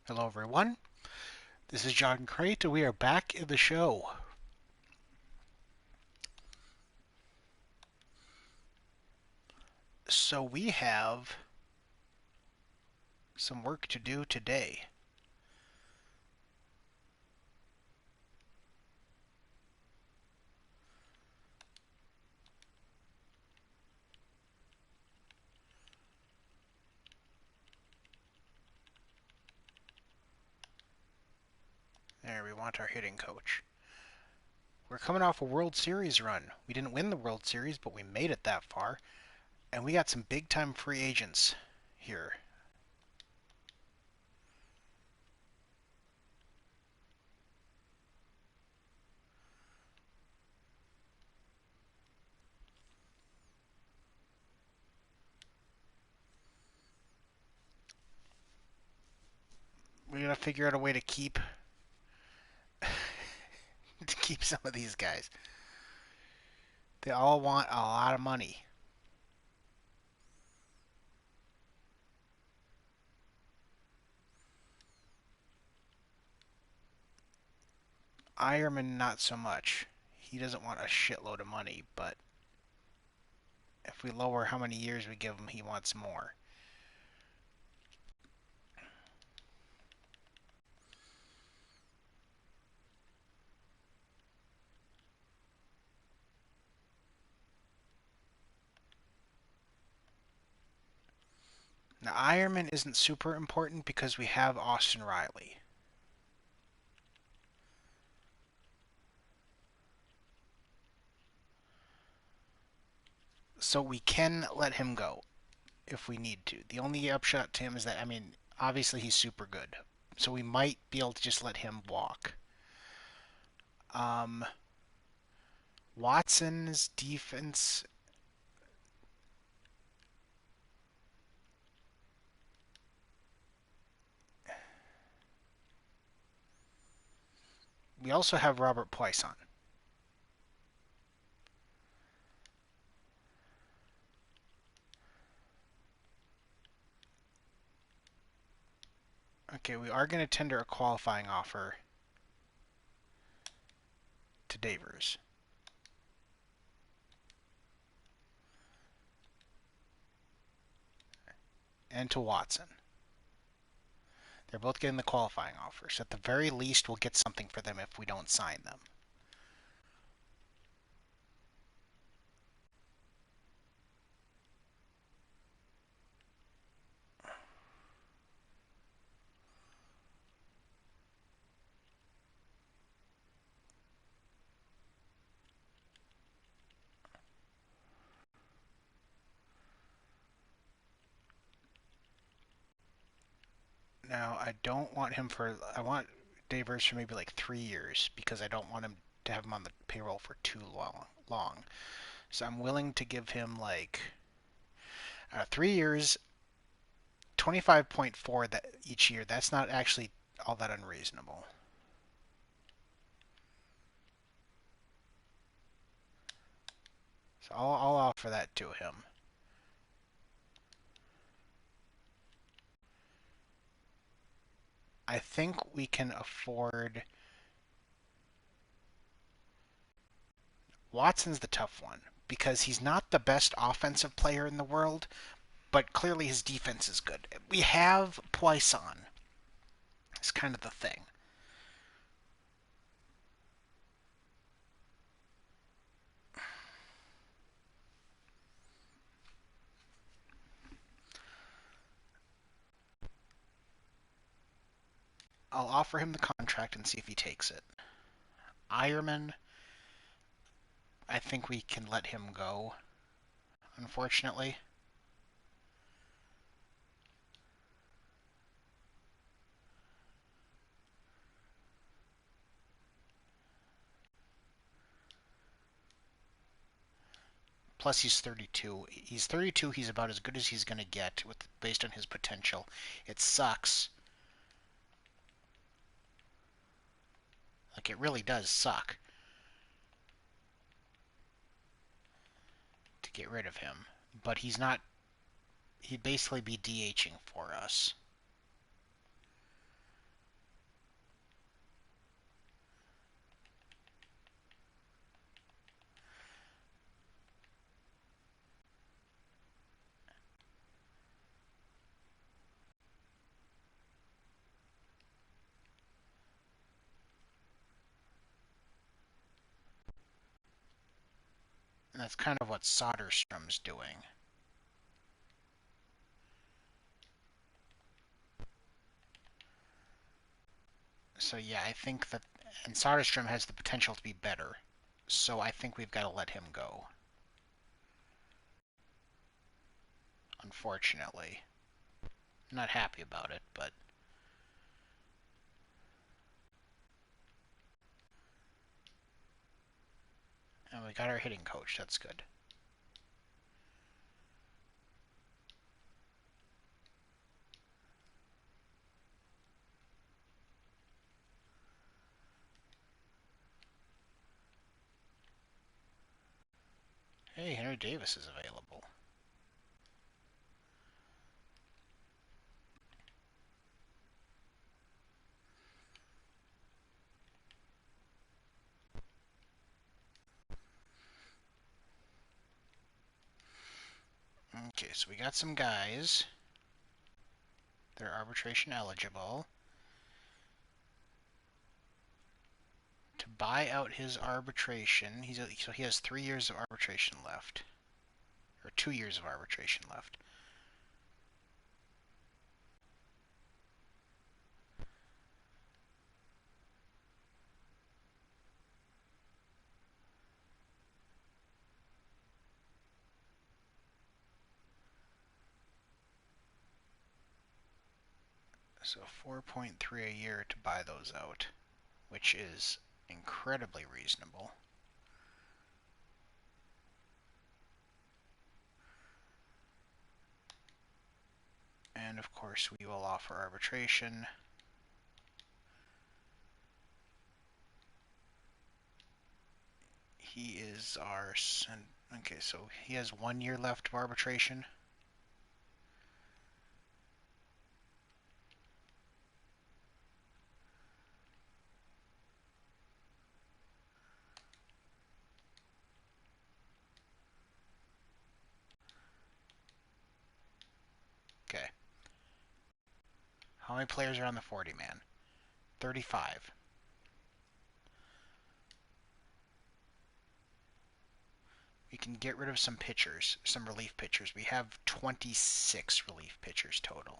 Hello, everyone. This is John Crate, and we are back in the show. So, we have some work to do today. There, we want our hitting coach. We're coming off a World Series run. We didn't win the World Series, but we made it that far. And we got some big time free agents here. We gotta figure out a way to keep to keep some of these guys. They all want a lot of money. Ironman, not so much. He doesn't want a shitload of money, but if we lower how many years we give him, he wants more. Now, Ironman isn't super important because we have Austin Riley. So we can let him go if we need to. The only upshot to him is that, I mean, obviously he's super good. So we might be able to just let him walk. Um, Watson's defense. We also have Robert Poisson. Okay, we are going to tender a qualifying offer to Davers and to Watson. They're both getting the qualifying offer. So at the very least, we'll get something for them if we don't sign them. Now, I don't want him for. I want Davers for maybe like 3 years because I don't want him to have him on the payroll for too long. So I'm willing to give him like 3 years, 25.4 that each year. That's not actually all that unreasonable. So I'll offer that to him. I think we can afford. Watson's the tough one because he's not the best offensive player in the world, but clearly his defense is good. We have Poisson. It's kind of the thing. I'll offer him the contract and see if he takes it. Ironman, I think we can let him go, unfortunately. Plus, he's 32. He's 32. He's about as good as he's going to get based on his potential. It sucks. Like, it really does suck to get rid of him. But he's not. He'd basically be DHing for us. That's kind of what Soderstrom's doing. So yeah, I think that, and Soderstrom has the potential to be better. So I think we've got to let him go. Unfortunately. I'm not happy about it, but... And we got our hitting coach, that's good. Hey, Henry Davis is available. Okay, so we got some guys. They're arbitration eligible. To buy out his arbitration, so he has 3 years of arbitration left. Or 2 years of arbitration left. So 4.3 a year to buy those out, which is incredibly reasonable. And of course we will offer arbitration. He is our... Okay, so he has 1 year left of arbitration. Okay. How many players are on the 40-man? 35. We can get rid of some pitchers, some relief pitchers. We have 26 relief pitchers total.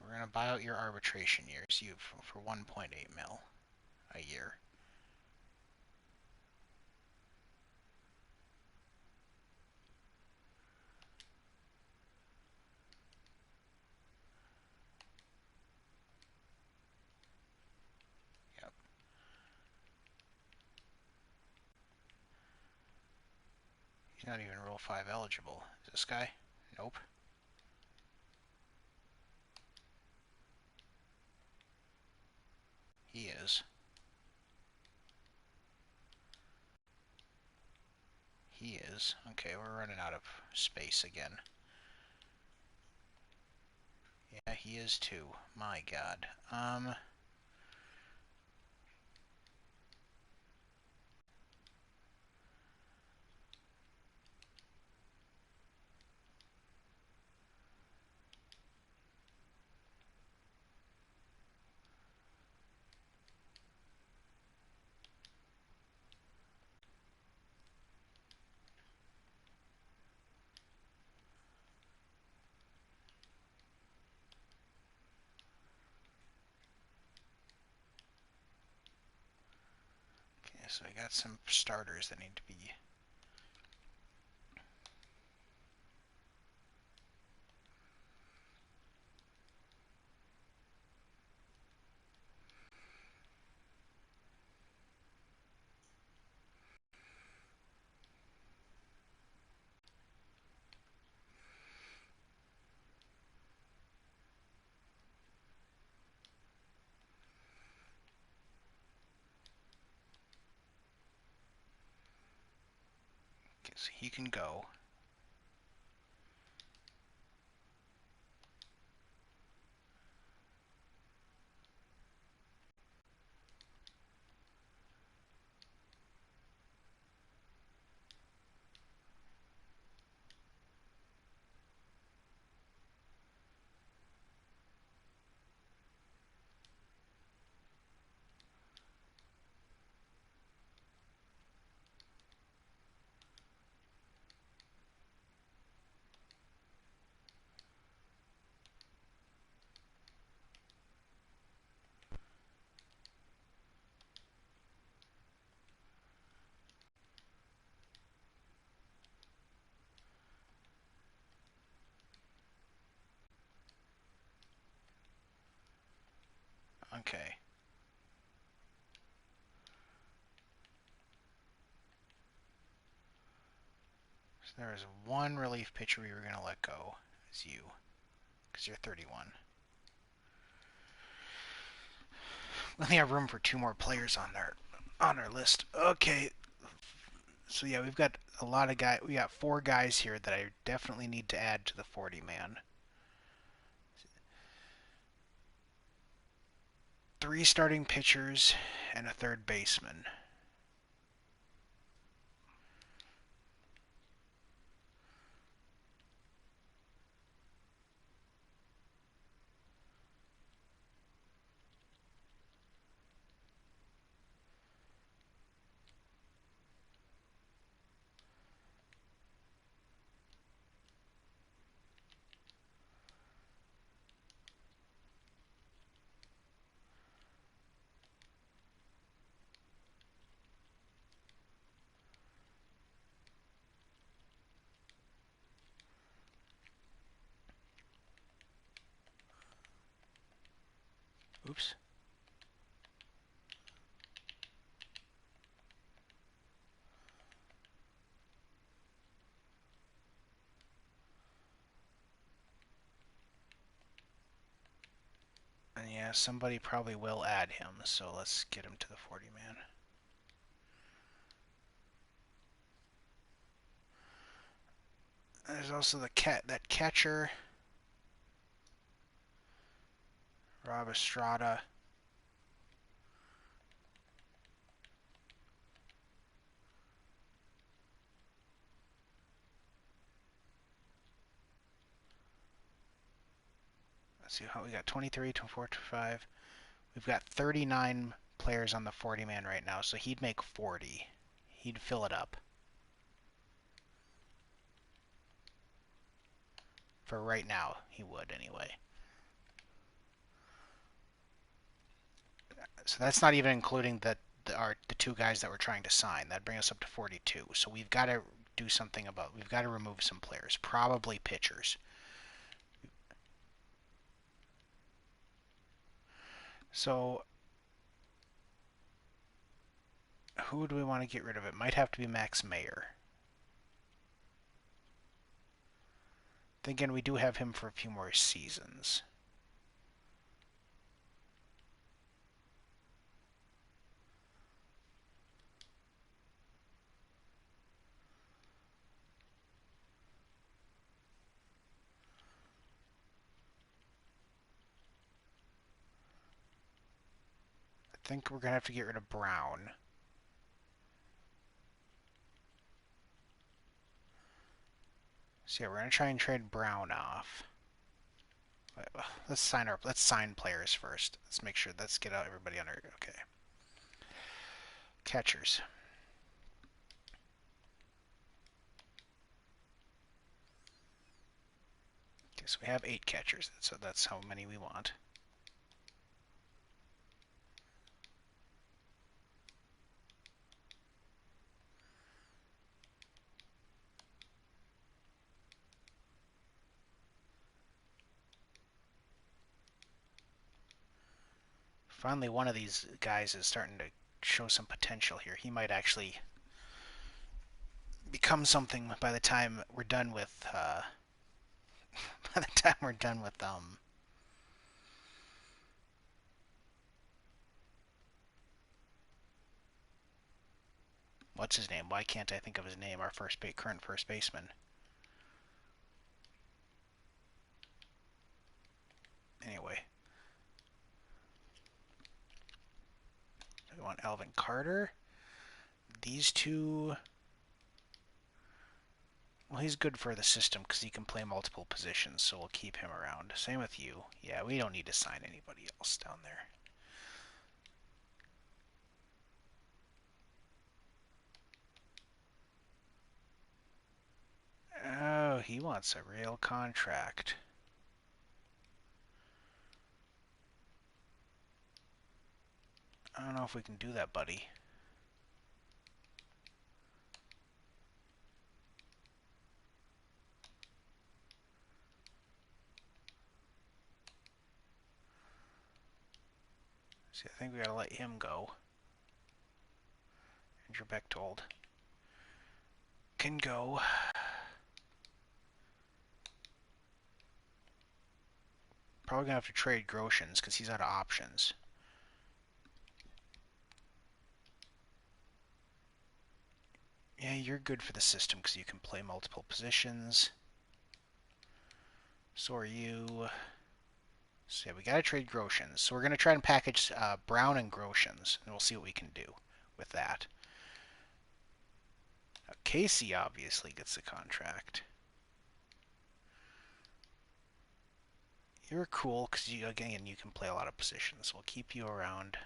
We're going to buy out your arbitration years for 1.8 mil a year. Yep. He's not even Rule 5 eligible. Is this guy? Nope. He is. He is. Okay, we're running out of space again. Yeah, he is too. My God. Okay, so I got some starters that need to be... Okay, so he can go. So there is one relief pitcher we were going to let go. It's you, because you're 31. We only have room for 2 more players on our list. Okay, so yeah, we've got a lot of guys. We got 4 guys here that I definitely need to add to the 40-man. 3 starting pitchers and a third baseman. Oops. And yeah, somebody probably will add him, so let's get him to the 40-man. There's also that catcher, Rob Estrada. Let's see how we got 23, 24, 25. We've got 39 players on the 40-man right now, so he'd make 40. He'd fill it up. For right now, he would anyway. So that's not even including the 2 guys that we're trying to sign. That'd bring us up to 42. So we've got to do something about. We've got to remove some players, probably pitchers. So who do we want to get rid of? It might have to be Max Mayer. Then again, we do have him for a few more seasons. I think we're going to have to get rid of Brown. So yeah, we're going to try and trade Brown off. Let's sign players first. Let's make sure. Let's get out everybody under. Okay. Catchers. Okay, so we have 8 catchers, so that's how many we want. Finally, one of these guys is starting to show some potential here. He might actually become something by the time we're done with. By the time we're done with what's his name? Why can't I think of his name? Our current first baseman. Anyway, we want Alvin Carter. These 2. Well, he's good for the system because he can play multiple positions, so we'll keep him around. Same with you. Yeah, we don't need to sign anybody else down there. Oh, he wants a real contract. I don't know if we can do that, buddy. See, I think we gotta let him go. Andrew Bechtold can go. Probably gonna have to trade Groshans because he's out of options. Yeah, you're good for the system because you can play multiple positions. So are you. So yeah, we gotta trade Groshans. So we're gonna try and package Brown and Groshans, and we'll see what we can do with that. Now, Casey obviously gets the contract. You're cool because you again you can play a lot of positions. We'll keep you around.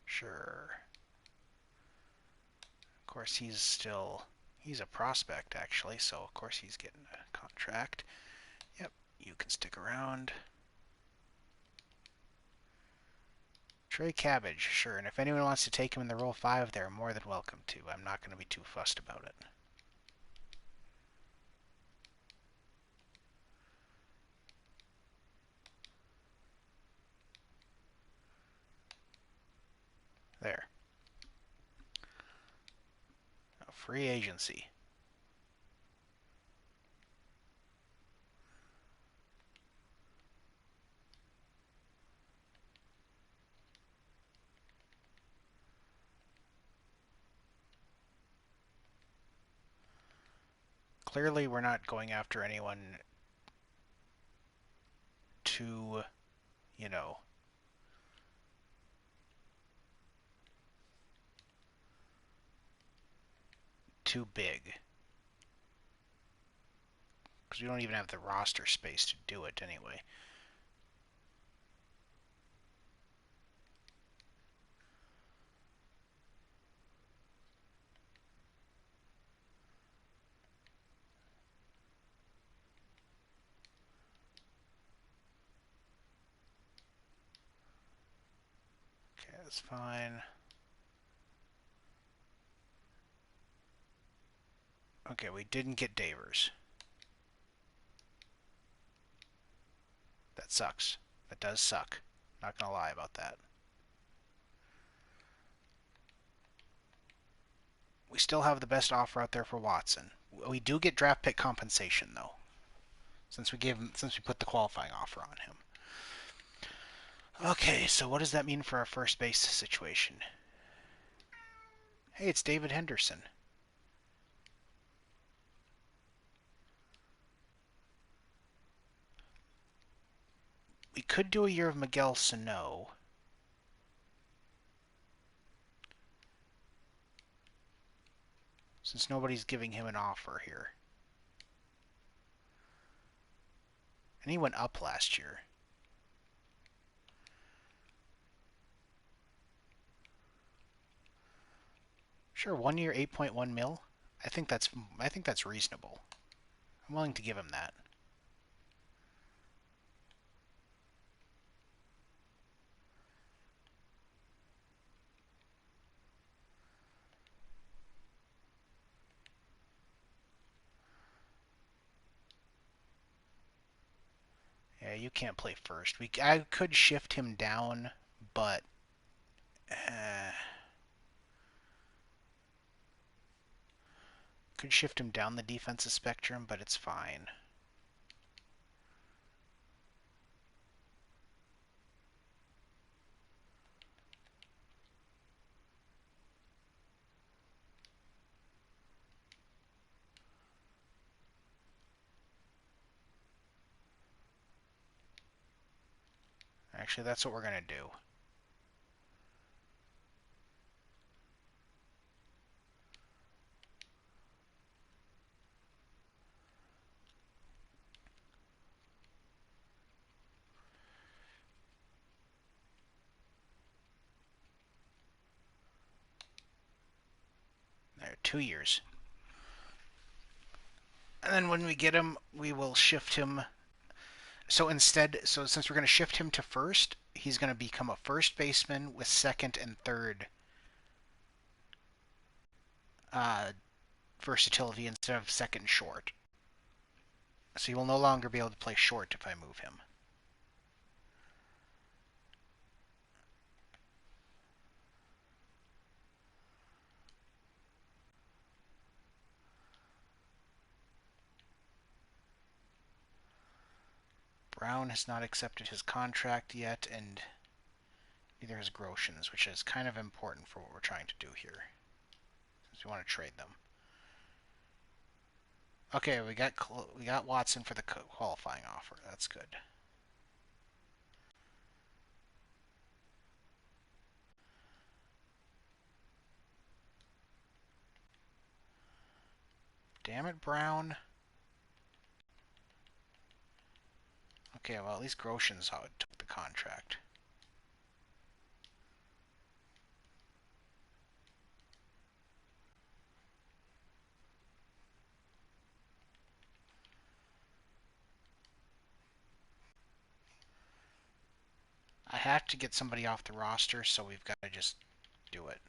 Sure. Of course, he's a prospect actually, so of course he's getting a contract. Yep, you can stick around. Trey Cabbage, sure, and if anyone wants to take him in the roll 5, they're more than welcome to. I'm not going to be too fussed about it. There. Now, free agency. Clearly, we're not going after anyone too, you know, too big. Because we don't even have the roster space to do it anyway. Okay, that's fine. Okay, we didn't get Davers. That sucks. That does suck. Not gonna lie about that. We still have the best offer out there for Watson. We do get draft pick compensation though, since we put the qualifying offer on him. Okay, so what does that mean for our first base situation? Hey, it's David Henderson. We could do a year of Miguel Sano. Since nobody's giving him an offer here. And he went up last year. Sure, 1 year, 8.1 mil. I think that's reasonable. I'm willing to give him that. Yeah, you can't play first. I could shift him down, but could shift him down the defensive spectrum, but it's fine. Actually, that's what we're going to do. There, 2 years. And then when we get him, we will shift him. So since we're going to shift him to first, he's going to become a first baseman with second and third uh, versatility instead of second short. So he will no longer be able to play short if I move him. Brown has not accepted his contract yet, and neither has Groshans, which is kind of important for what we're trying to do here, since we want to trade them. Okay, we got Watson for the qualifying offer. That's good. Damn it, Brown. Okay, well, at least Groshans took the contract. I have to get somebody off the roster, so we've got to just do it.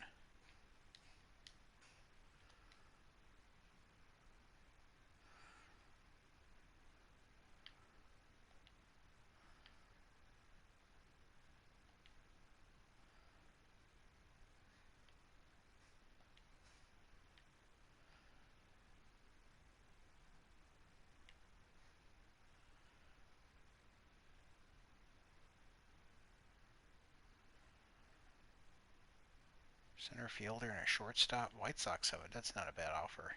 Center fielder and a shortstop. White Sox have it. That's not a bad offer.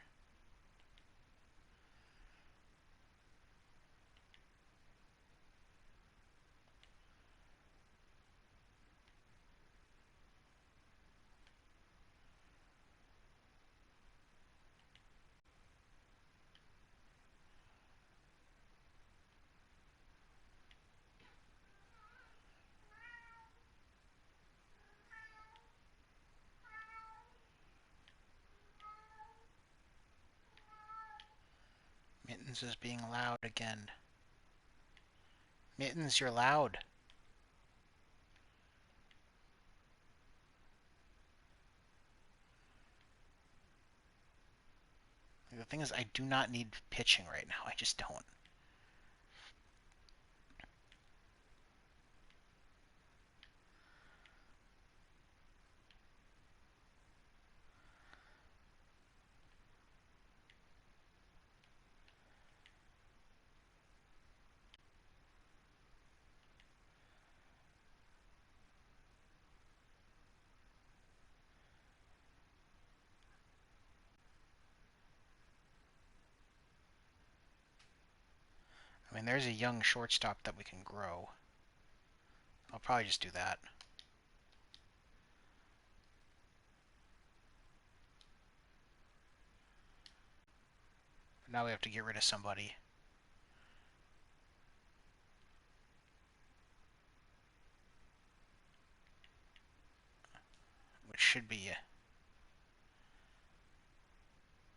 Mittens is being loud again. Mittens, you're loud. The thing is, I do not need pitching right now. I just don't. I mean, there's a young shortstop that we can grow. I'll probably just do that. But now we have to get rid of somebody. Which should be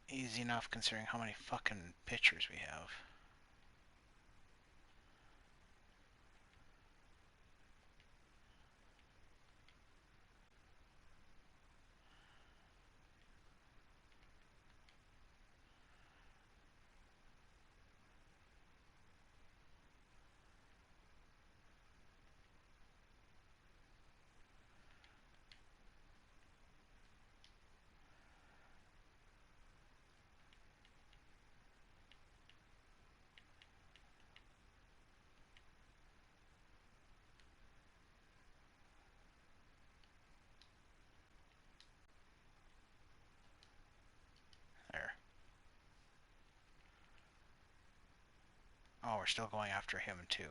easy enough considering how many fucking pitchers we have. There. Oh, we're still going after him too.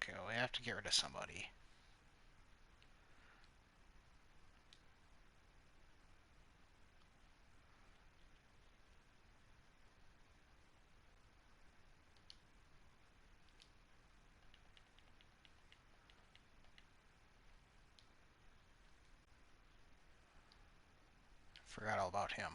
Okay, well, we have to get rid of somebody. Forgot all about him.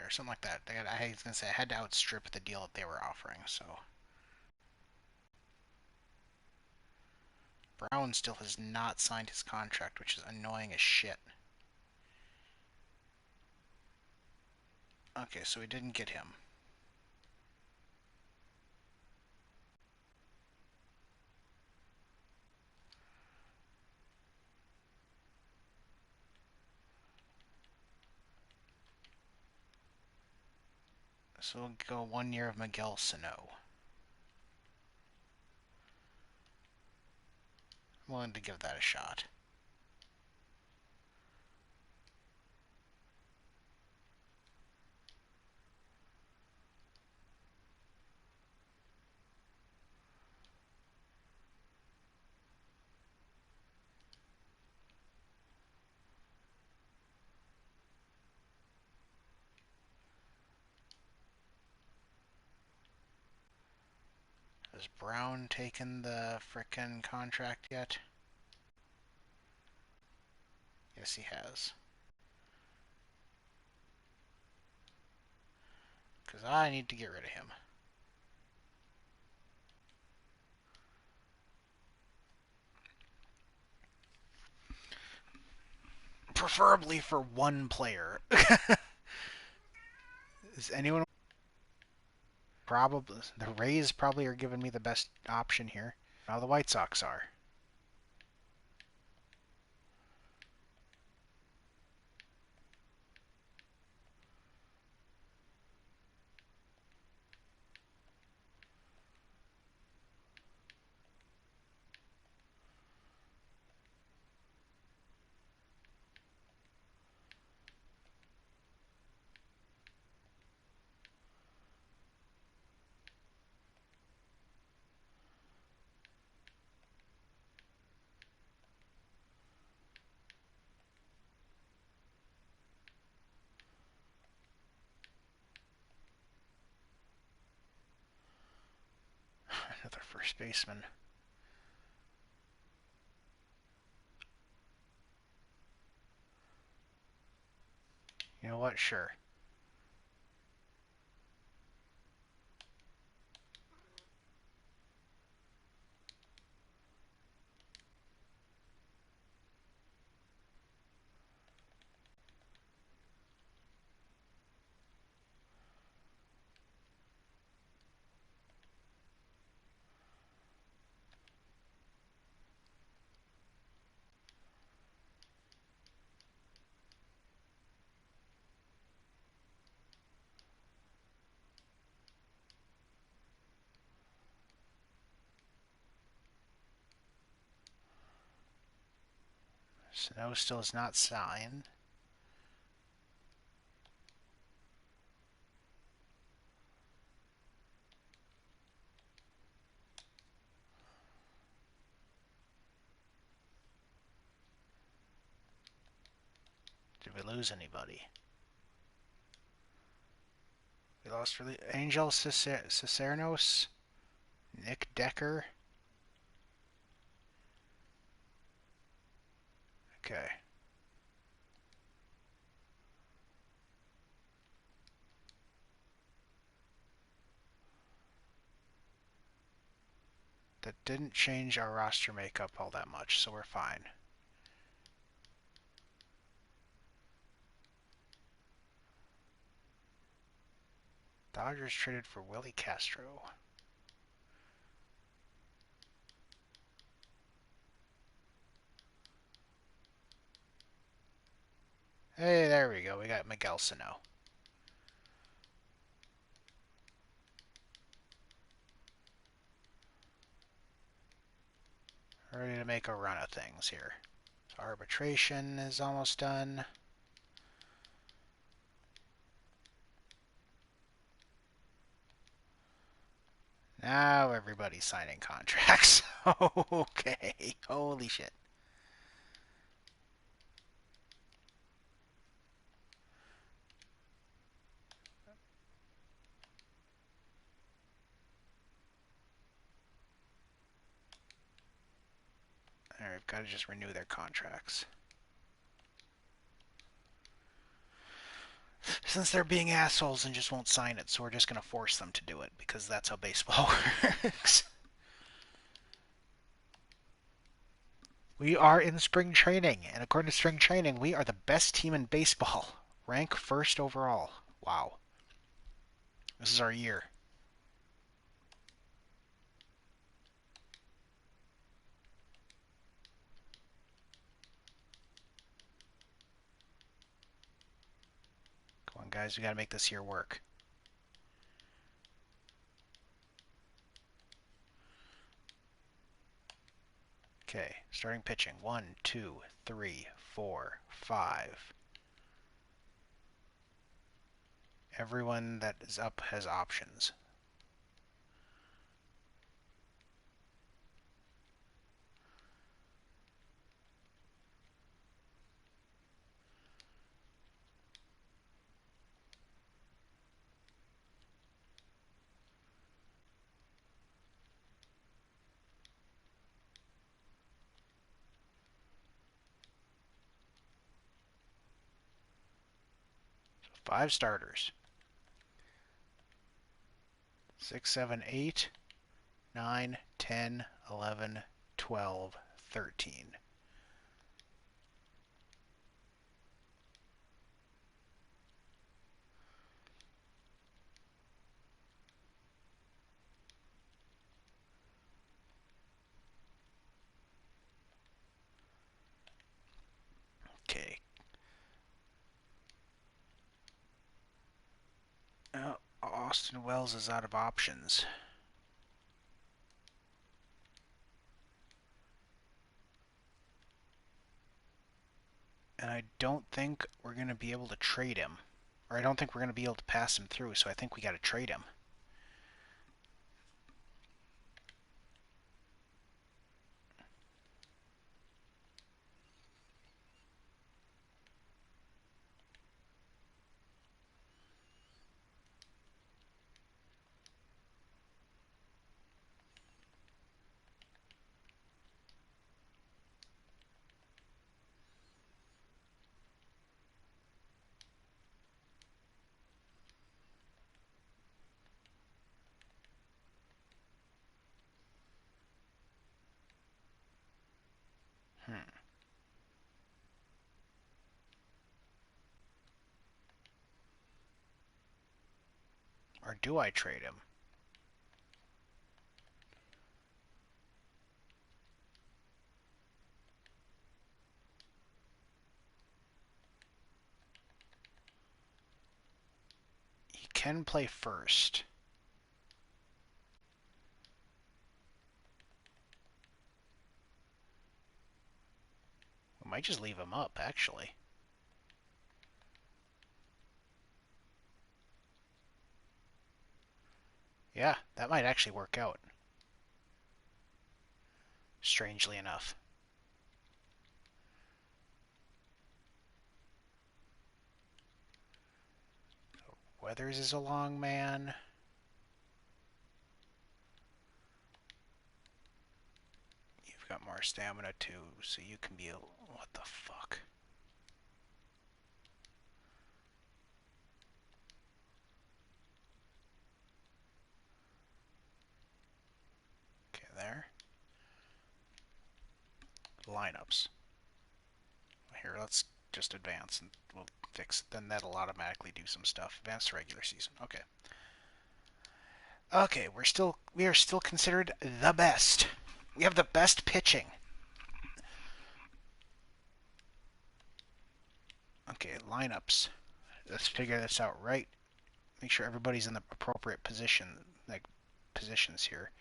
Or something like that. I was gonna say I had to outstrip the deal that they were offering, so. Brown still has not signed his contract, which is annoying as shit. Okay, so we didn't get him. So we'll go 1 year of Miguel Sano. I'm willing to give that a shot. Has Brown taken the frickin' contract yet? Yes, he has. Because I need to get rid of him. Preferably for one player. Is anyone... Probably. The Rays probably are giving me the best option here. Now the White Sox are. Another first baseman. You know what? Sure. Snow still is not signed. Did we lose anybody? We lost for the Angel Cicernos, Nick Decker. Okay. That didn't change our roster makeup all that much, so we're fine. Dodgers traded for Willie Castro. Hey, there we go. We got Miguel Sano. Ready to make a run of things here. So arbitration is almost done. Now everybody's signing contracts. Okay. Holy shit. Alright, we've got to just renew their contracts. Since they're being assholes and just won't sign it, so we're just going to force them to do it, because that's how baseball works. We are in spring training, and according to spring training, we are the best team in baseball. Rank first overall. Wow. This is our year. Come on, guys, we got to make this year work. Okay, starting pitching. 1, 2, 3, 4, 5. Everyone that is up has options. So 5 starters. 6, 7, 8, 9, 10, 11, 12, 13. Okay. Austin Wells is out of options. And I don't think we're going to be able to trade him. Or I don't think we're going to be able to pass him through, so I think we got to trade him. Or do I trade him? He can play first. We might just leave him up, actually. Yeah, that might actually work out. Strangely enough. Weathers is a long man. You've got more stamina too, so you can be a... What the fuck? Okay, there. Lineups. Here, let's just advance and we'll fix it. Then that'll automatically do some stuff. Advance to regular season. Okay. Okay, we are still considered the best. We have the best pitching. Okay, lineups. Let's figure this out right. Make sure everybody's in the appropriate position, like positions here.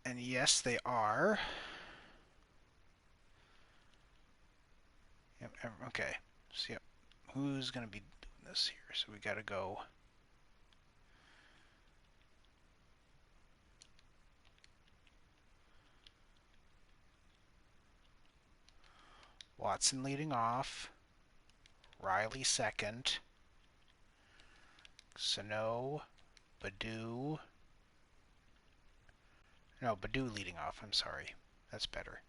And yes, they are. Yep, okay. So yep, who's gonna be doing this here? So we gotta go. Watson leading off. Riley second. Sano, Badu. No, Badu leading off. I'm sorry. That's better.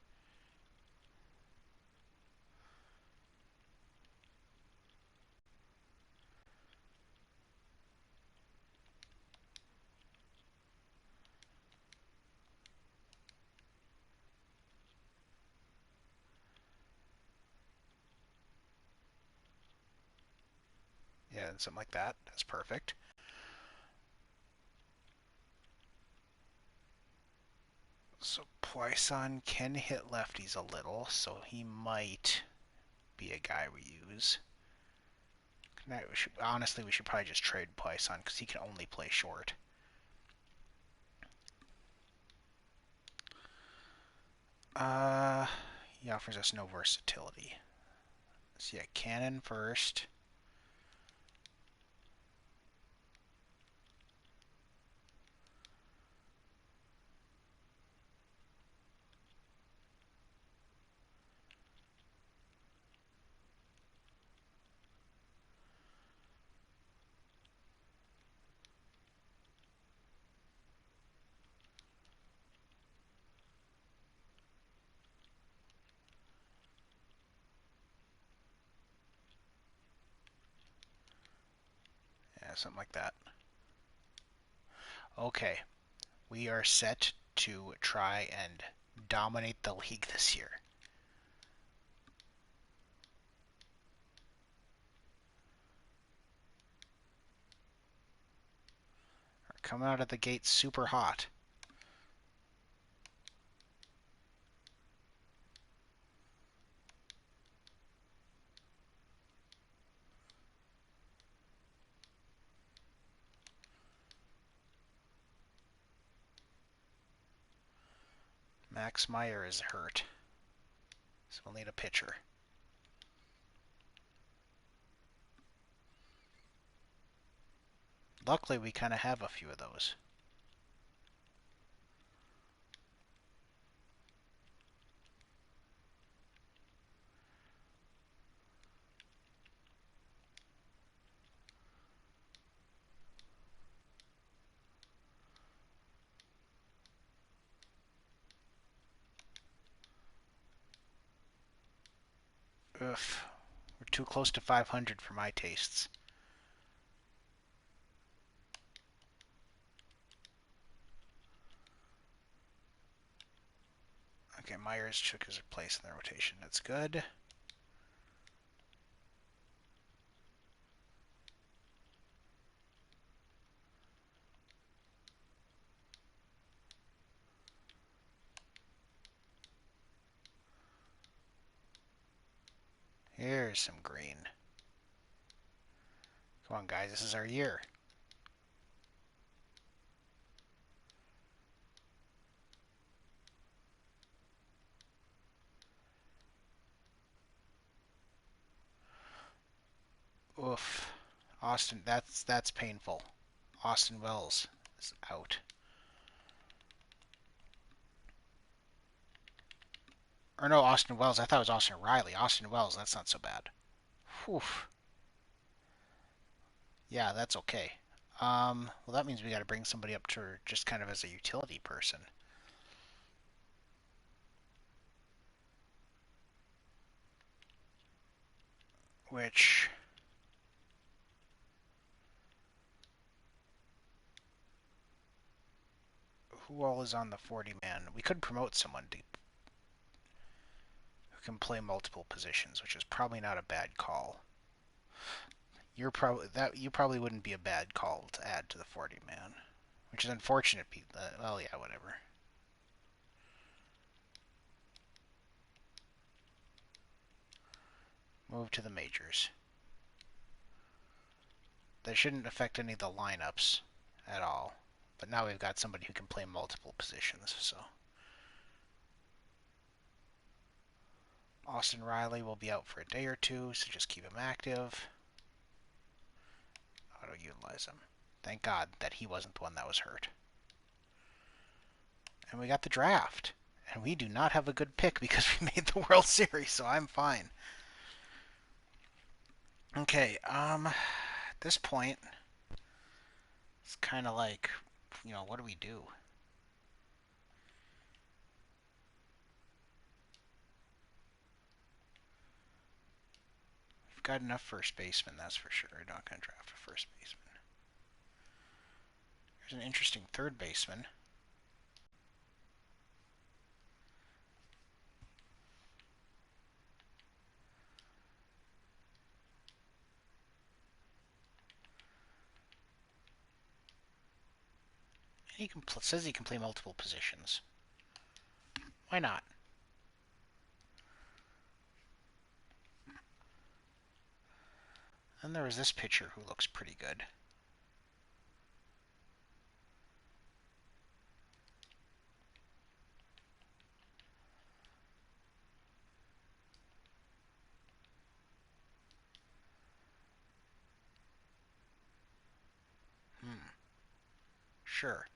Yeah, something like that. That's perfect. So Poisson can hit lefties a little, so he might be a guy we use. Honestly, we should probably just trade Poisson because he can only play short. He offers us no versatility. So yeah, Cannon first. Yeah, something like that. Okay, we are set to try and dominate the league this year. We're coming out of the gate super hot. Max Meyer is hurt, so we'll need a pitcher. Luckily, we kind of have a few of those. Oof. We're too close to 500 for my tastes. Okay, Myers took his place in the rotation. That's good. Here's some green. Come on, guys. This is our year. Oof. Austin, that's painful. Austin Wells is out. Or no, Austin Wells. I thought it was Austin Riley. Austin Wells, that's not so bad. Whew. Yeah, that's okay. Well, that means we got to bring somebody up to just kind of as a utility person. Which, who all is on the 40-man? We could promote someone who can play multiple positions, which is probably not a bad call. You probably wouldn't be a bad call to add to the 40-man, which is unfortunate. Well, yeah, whatever. Move to the majors. That shouldn't affect any of the lineups at all. But now we've got somebody who can play multiple positions, so. Austin Riley will be out for a day or two, so just keep him active. Auto-utilize him. Thank God that he wasn't the one that was hurt. And we got the draft. And we do not have a good pick because we made the World Series, so I'm fine. Okay, at this point, it's kind of like, what do we do? We've got enough first basemen, that's for sure. We're not going to draft a first baseman. There's an interesting third baseman. Says he can play multiple positions. Why not? And there was this pitcher who looks pretty good. Sure.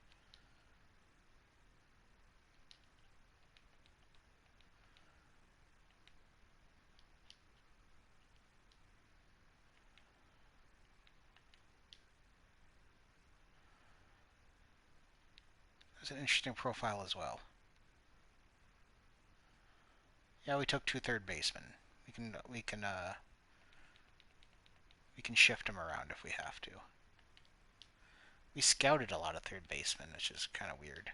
That's an interesting profile as well. Yeah, we took 2 third basemen. We can shift them around if we have to. We scouted a lot of third basemen, which is kind of weird.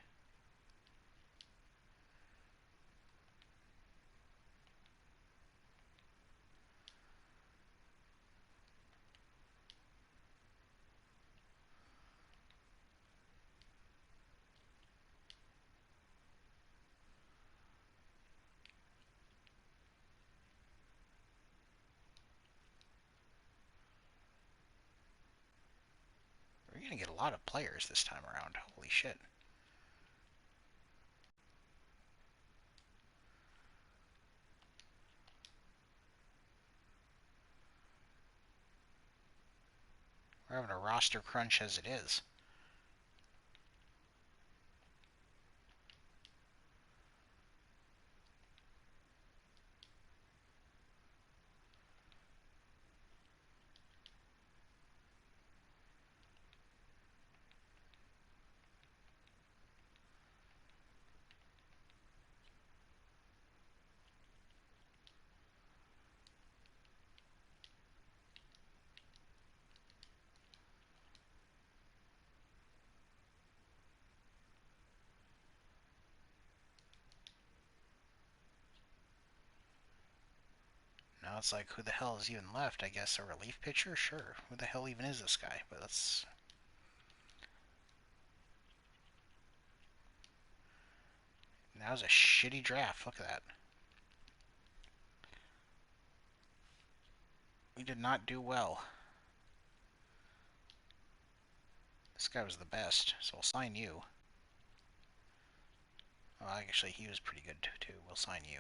We're going to get a lot of players this time around. Holy shit. We're having a roster crunch as it is. Now it's like, who the hell is even left? I guess a relief pitcher? Sure. Who the hell even is this guy? But that's... That was a shitty draft. Look at that. We did not do well. This guy was the best, so we'll sign you. Well, actually, he was pretty good too. We'll sign you.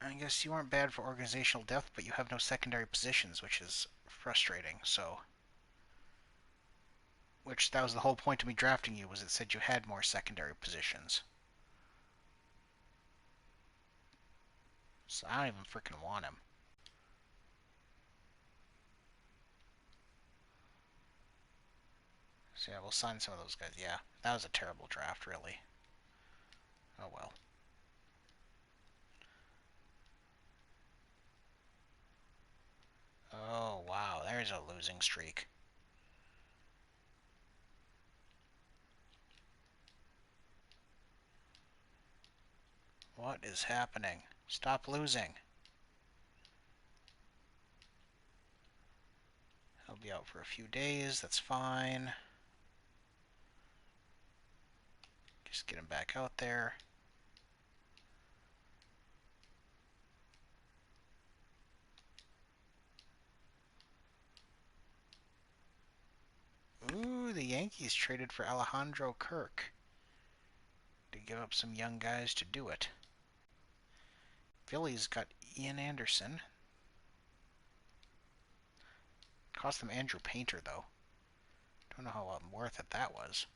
I guess you aren't bad for organizational depth, but you have no secondary positions, which is frustrating, so... Which, that was the whole point of me drafting you, was it said you had more secondary positions. So I don't even freaking want him. So yeah, we'll sign some of those guys. Yeah, that was a terrible draft, really. Oh well. Oh, wow, there's a losing streak. What is happening? Stop losing. He'll be out for a few days. That's fine. Just get him back out there. Ooh, the Yankees traded for Alejandro Kirk to give up some young guys to do it. Phillies got Ian Anderson. Cost them Andrew Painter, though. Don't know how worth it that was.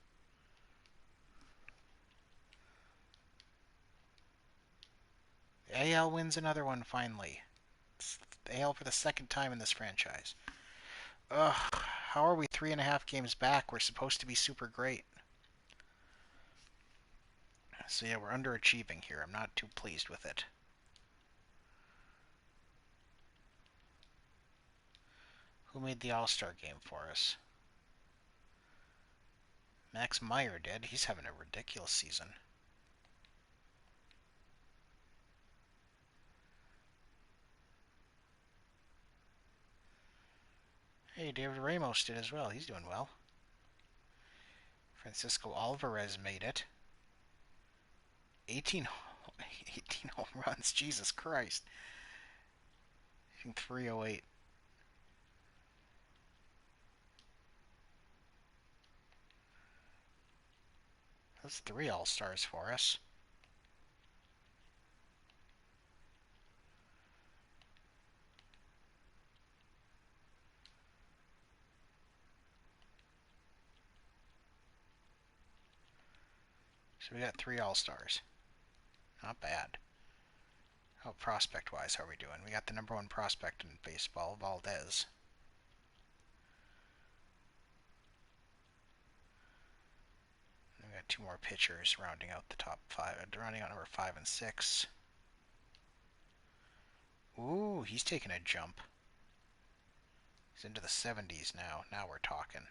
The AL wins another one, finally. It's the AL for the second time in this franchise. Ugh, how are we 3.5 games back? We're supposed to be super great. So yeah, we're underachieving here. I'm not too pleased with it. Who made the All-Star game for us? Max Meyer did. He's having a ridiculous season. Hey, David Ramos did as well. He's doing well. Francisco Alvarez made it. 18 home runs. Jesus Christ. Hitting 308. That's 3 All-Stars for us. So we got 3 All-Stars. Not bad. How prospect-wise are we doing? We got the number 1 prospect in baseball, Valdez. And we got 2 more pitchers rounding out the top 5, rounding out number 5 and 6. Ooh, he's taking a jump. He's into the 70s now. Now we're talking.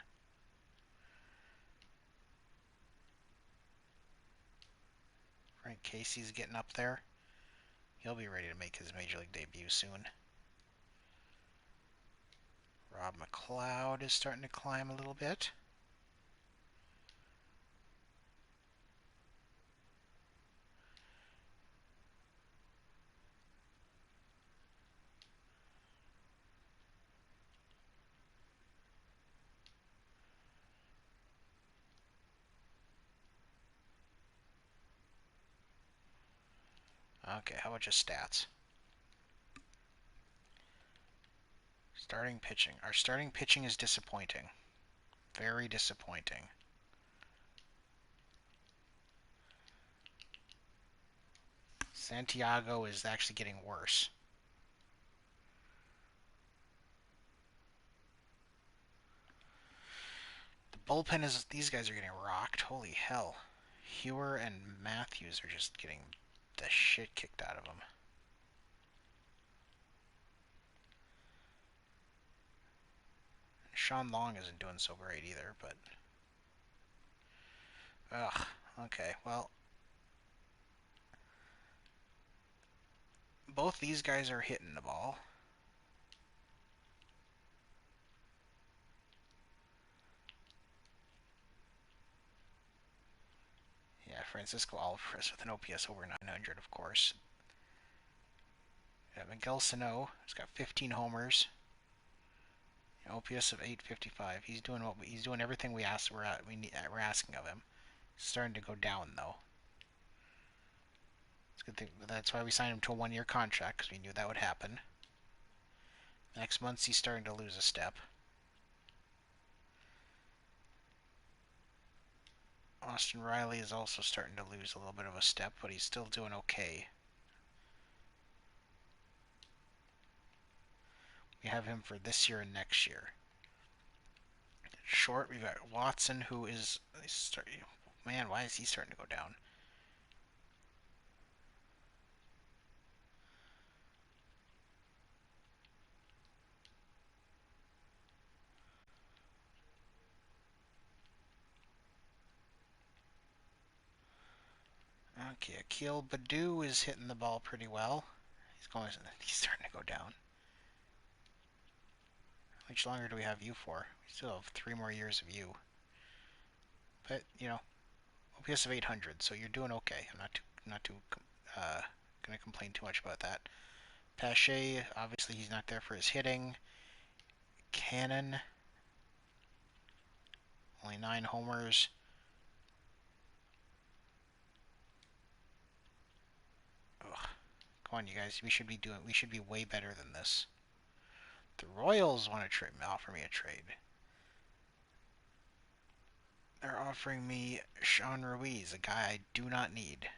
Frank Casey's getting up there. He'll be ready to make his Major League debut soon. Rob McLeod is starting to climb a little bit. Okay, how about just stats? Starting pitching. Our starting pitching is disappointing. Very disappointing. Santiago is actually getting worse. The bullpen is... These guys are getting rocked. Holy hell. Hewer and Matthews are just getting the shit kicked out of them. Sean Long isn't doing so great either, but... Ugh. Okay, well... Both these guys are hitting the ball. Yeah, Francisco Alvarez with an OPS over 900, of course. Yeah, Miguel Sano has got 15 homers. OPS of 855. He's doing everything we're asking of him. He's starting to go down though. It's a good thing. That's why we signed him to a 1-year contract, because we knew that would happen. Next month he's starting to lose a step. Austin Riley is also starting to lose a little bit of a step, but he's still doing okay. We have him for this year and next year. Short, we've got Watson, who is... Man, why is he starting to go down? Okay, Akil Badu is hitting the ball pretty well. He's starting to go down. How much longer do we have you for? We still have 3 more years of you. But, you know, OPS of 800, so you're doing okay. I'm not too gonna complain too much about that. Pache, obviously he's not there for his hitting. Cannon, only 9 homers. Ugh. Come on, you guys. We should be way better than this. The Royals want to offer me a trade. They're offering me Sean Ruiz, a guy I do not need.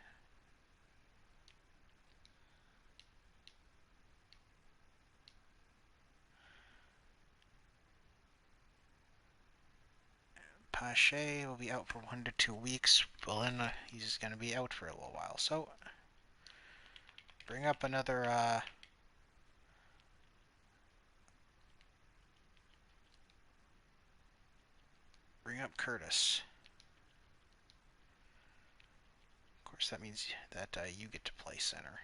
Pache will be out for 1 to 2 weeks. Well, then he's going to be out for a little while. So, bring up another. Bring up Curtis. Of course, that means that you get to play center.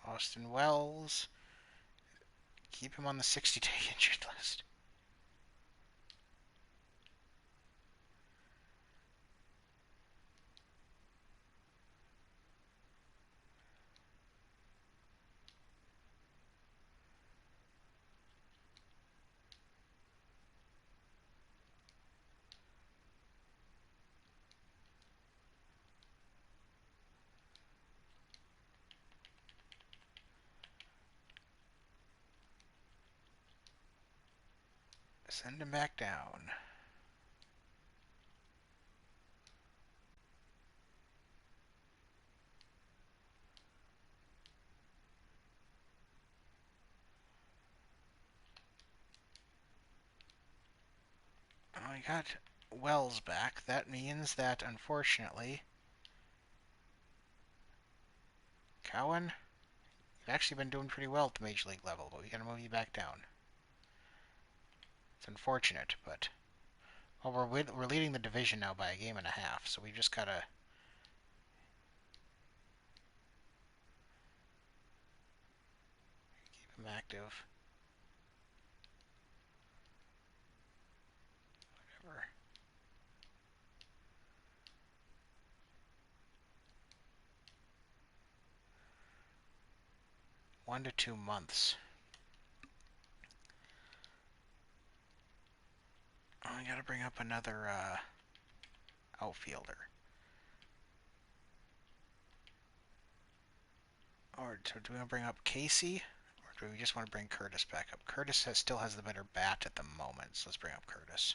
Austin Wells. Keep him on the 60-day injured list. Send him back down. I got Wells back. That means that, unfortunately, Cowan, you've actually been doing pretty well at the Major League level, but we gotta move you back down. It's unfortunate, but... Well, we're leading the division now by a game and a half, so we just gotta... keep him active. Whatever. 1 to 2 months. Oh, I gotta bring up another outfielder. Or do we want to bring up Casey? Or do we just want to bring Curtis back up? Curtis still has the better bat at the moment, so let's bring up Curtis.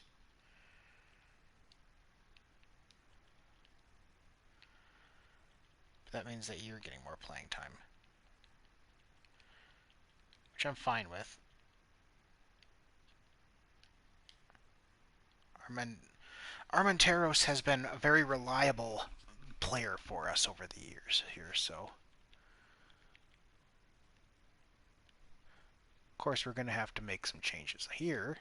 But that means that you're getting more playing time. Which I'm fine with. Armenteros has been a very reliable player for us over the years here, so... Of course, we're going to have to make some changes here.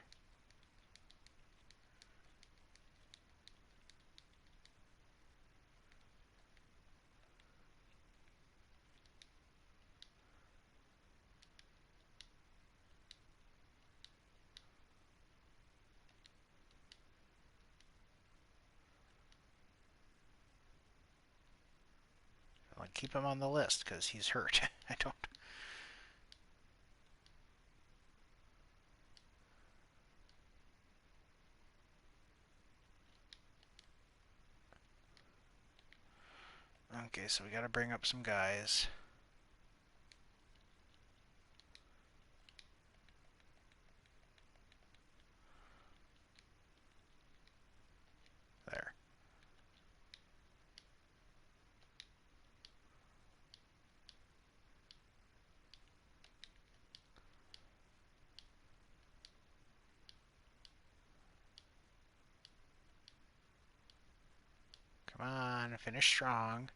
I'll keep him on the list because he's hurt. I don't... Okay, so we got to bring up some guys. There. Come on, finish strong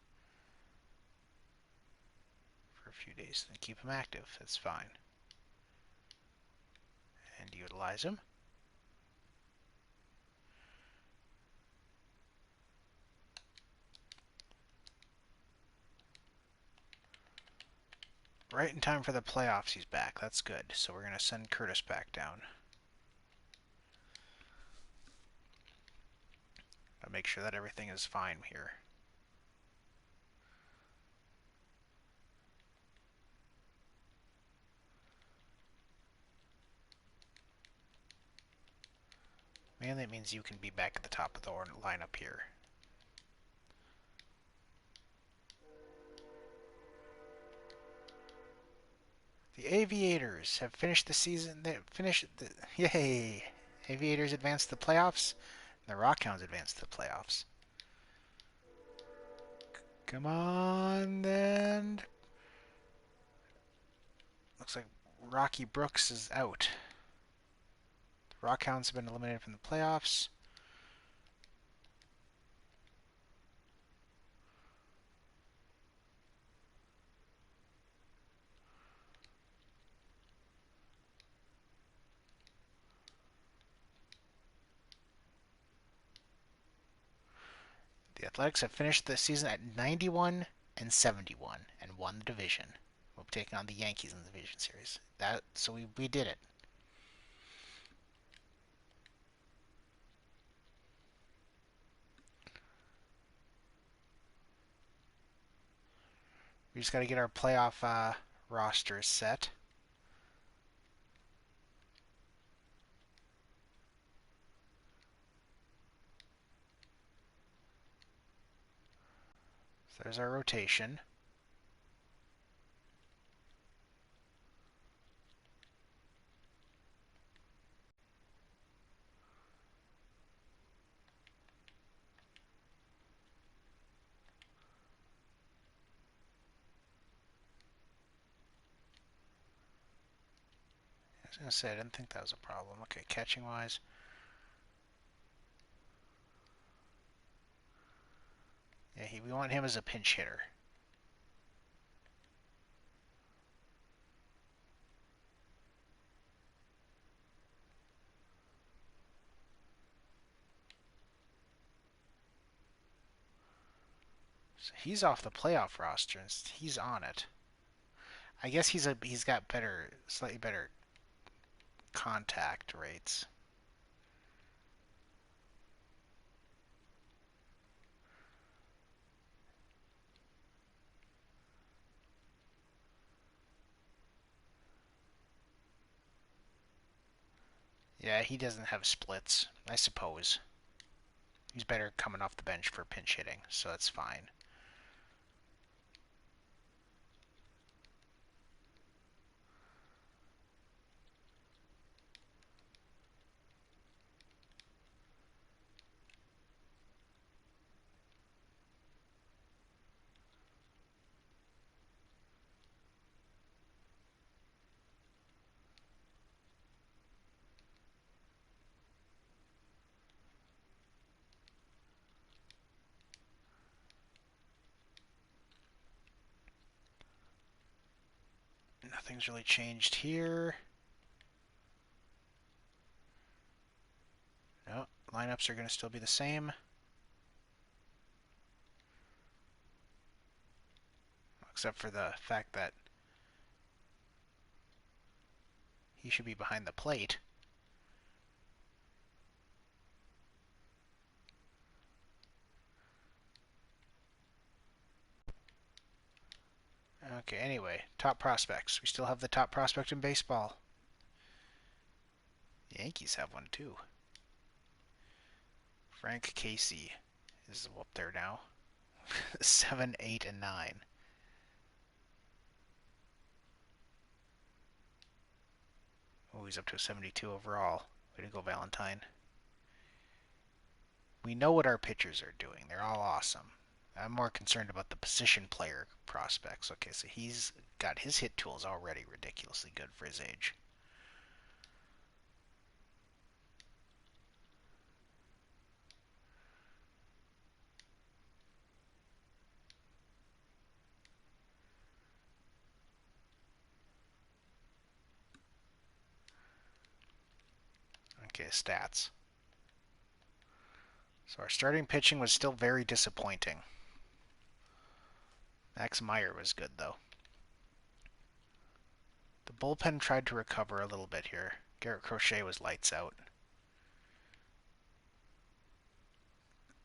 for a few days. Then keep him active. That's fine. And utilize him. Right in time for the playoffs, he's back. That's good. So we're going to send Curtis back down. I'll make sure that everything is fine here. And that means you can be back at the top of the lineup here. The Aviators have finished the season. They finished the yay! Aviators advanced to the playoffs. And the Rockhounds advanced to the playoffs. Come on, then. Looks like Rocky Brooks is out. The Rockhounds have been eliminated from the playoffs. The Athletics have finished the season at 91 and 71 and won the division. We'll be taking on the Yankees in the division series. So we did it. We just got to get our playoff rosters set. So there's our rotation. I was going to say, I didn't think that was a problem. Okay, catching wise. Yeah, we want him as a pinch hitter. So he's off the playoff roster, and he's on it. I guess he's got slightly better contact rates. Yeah, he doesn't have splits, I suppose. He's better coming off the bench for pinch hitting, so that's fine. Nothing's really changed here. No, lineups are going to still be the same. Except for the fact that he should be behind the plate. Okay, anyway, top prospects. We still have the top prospect in baseball. The Yankees have one too. Frank Casey is up there now. 7, 8, and 9. Oh, he's up to a 72 overall. Way to go, Valentine. We know what our pitchers are doing. They're all awesome. I'm more concerned about the position player prospects. Okay, so he's got his hit tools already ridiculously good for his age. Okay, stats. So our starting pitching was still very disappointing. Max Meyer was good, though. The bullpen tried to recover a little bit here. Garrett Crochet was lights out.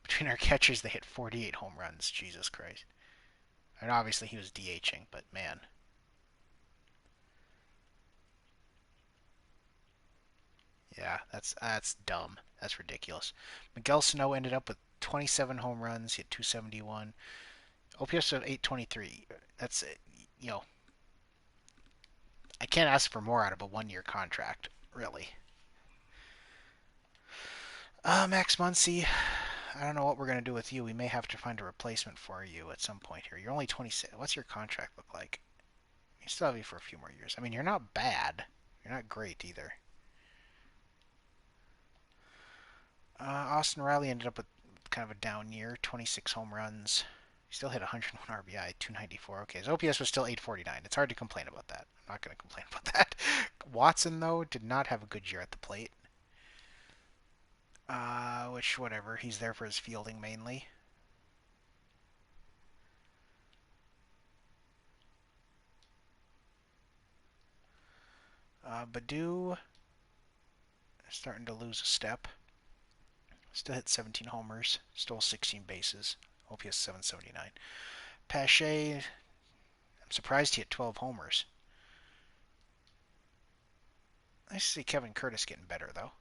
Between our catchers, they hit 48 home runs. Jesus Christ. And obviously he was DHing, but man. Yeah, that's dumb. That's ridiculous. Miguel Sano ended up with 27 home runs. He had 271. OPS of 823. That's, you know, I can't ask for more out of a 1-year contract, really. Max Muncy, I don't know what we're going to do with you. We may have to find a replacement for you at some point here. You're only 26. What's your contract look like? You still have you for a few more years. I mean, you're not bad. You're not great either. Austin Riley ended up with kind of a down year. 26 home runs. He still hit 101 RBI, 294. Okay, his OPS was still 849. It's hard to complain about that. I'm not going to complain about that. Watson, though, did not have a good year at the plate. Which, whatever. He's there for his fielding mainly. Badu starting to lose a step. Still hit 17 homers. Stole 16 bases. OPS 779. Pache, I'm surprised he hit 12 homers. Nice to see Kevin Curtis getting better, though.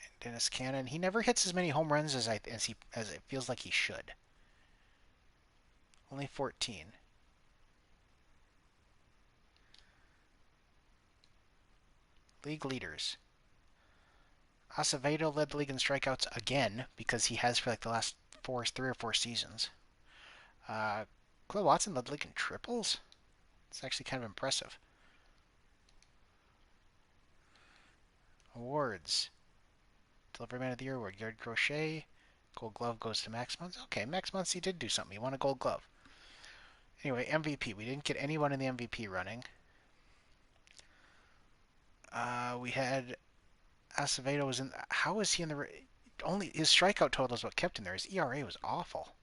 And Dennis Cannon, he never hits as many home runs as it feels like he should. Only 14. League leaders. Acevedo led the league in strikeouts again because he has for like the last 3 or 4 seasons. Clay Watson led the league in triples. It's actually kind of impressive. Awards. Delivery Man of the Year award. Garrett Crochet. Gold Glove goes to Max Muncy. Okay, Max Muncy did do something. He won a Gold Glove. Anyway, MVP. We didn't get anyone in the MVP running. We had Acevedo was in. How was he in the? Only his strikeout total is what kept him there. His ERA was awful.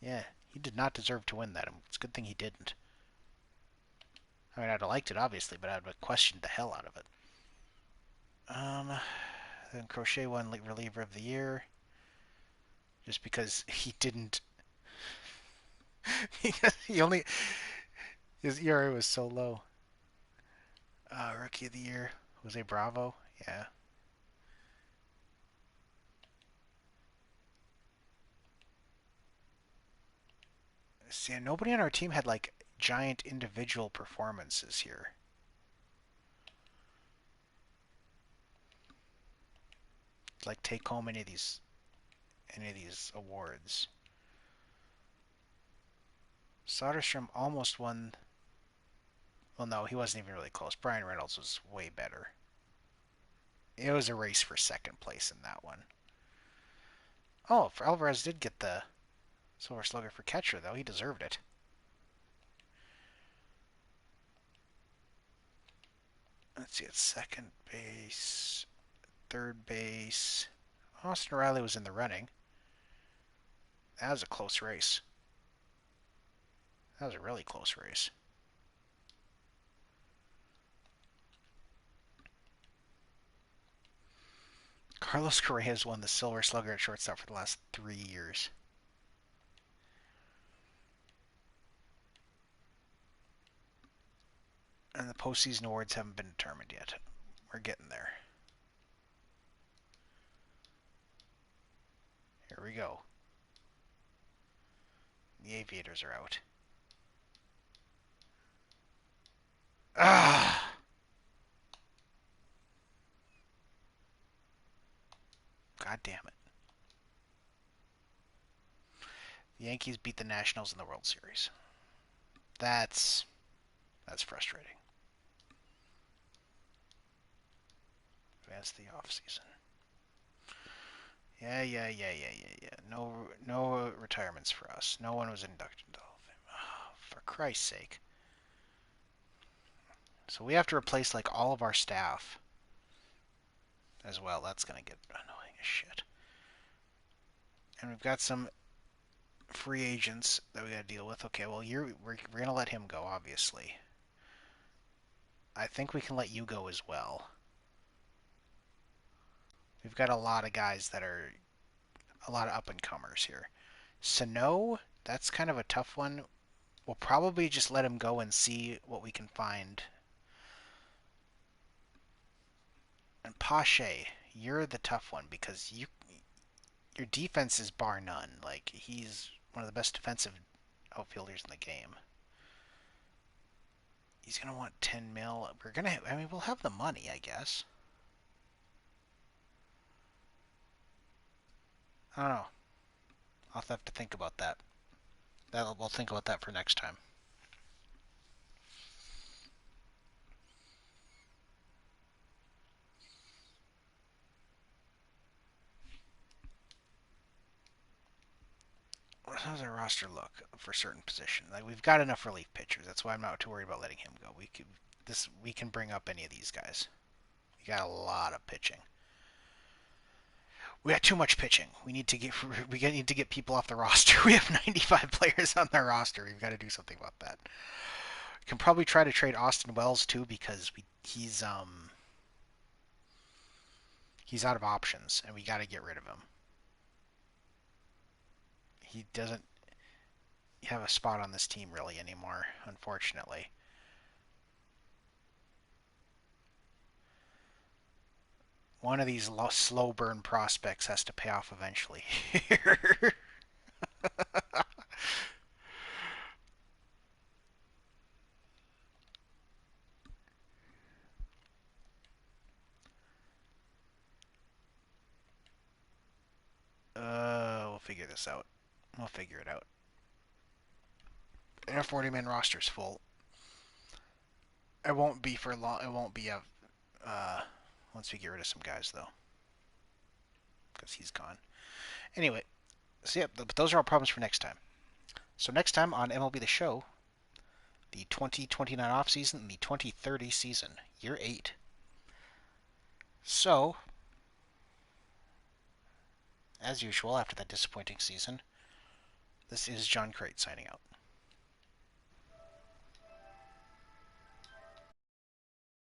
Yeah, he did not deserve to win that. It's a good thing he didn't. I mean, I'd have liked it obviously, but I'd have questioned the hell out of it. Then Crochet won reliever of the year, just because he didn't. he only his ERA was so low. Rookie of the year, Jose Bravo. Yeah. See, nobody on our team had like giant individual performances here. Like take home any of these awards. Soderstrom almost won. Well, no, he wasn't even really close. Brian Reynolds was way better. It was a race for second place in that one. Oh, for Alvarez did get the Silver Slugger for catcher, though. He deserved it. Let's see, it's second base, third base. Austin Riley was in the running. That was a close race. That was a really close race. Carlos Correa has won the Silver Slugger at shortstop for the last 3 years. And the postseason awards haven't been determined yet. We're getting there. Here we go. The Aviators are out. Ah! God damn it. The Yankees beat the Nationals in the World Series. That's frustrating. Advance the off season. Yeah. No retirements for us. No one was inducted into the Hall of Fame. Oh, for Christ's sake. So we have to replace like all of our staff as well. That's gonna get annoying as shit. And we've got some free agents that we gotta deal with. Okay, well we're gonna let him go, obviously. I think we can let you go as well. We've got a lot of guys that are a lot of up and comers here. Sano, that's kind of a tough one. We'll probably just let him go and see what we can find. And Pache, you're the tough one because your defense is bar none. Like, he's one of the best defensive outfielders in the game. He's gonna want 10 mil. I mean, we'll have the money, I guess. I don't know. I'll have to think about that. We'll think about that for next time. How does our roster look for certain positions? Like, we've got enough relief pitchers. That's why I'm not too worried about letting him go. We can bring up any of these guys. We got a lot of pitching. We got too much pitching. We need to get people off the roster. We have 95 players on the roster. We've got to do something about that. We can probably try to trade Austin Wells too because he's out of options and we got to get rid of him. He doesn't have a spot on this team really anymore, unfortunately. One of these slow burn prospects has to pay off eventually. We'll figure this out. We'll figure it out. And our 40-man roster's full. It won't be for long. It won't be once we get rid of some guys though, because he's gone. Anyway, so yeah, but those are all problems for next time. So next time on MLB The Show, the 2029 off season and the 2030 season, year 8. So, as usual, after that disappointing season, this is John Crate signing out.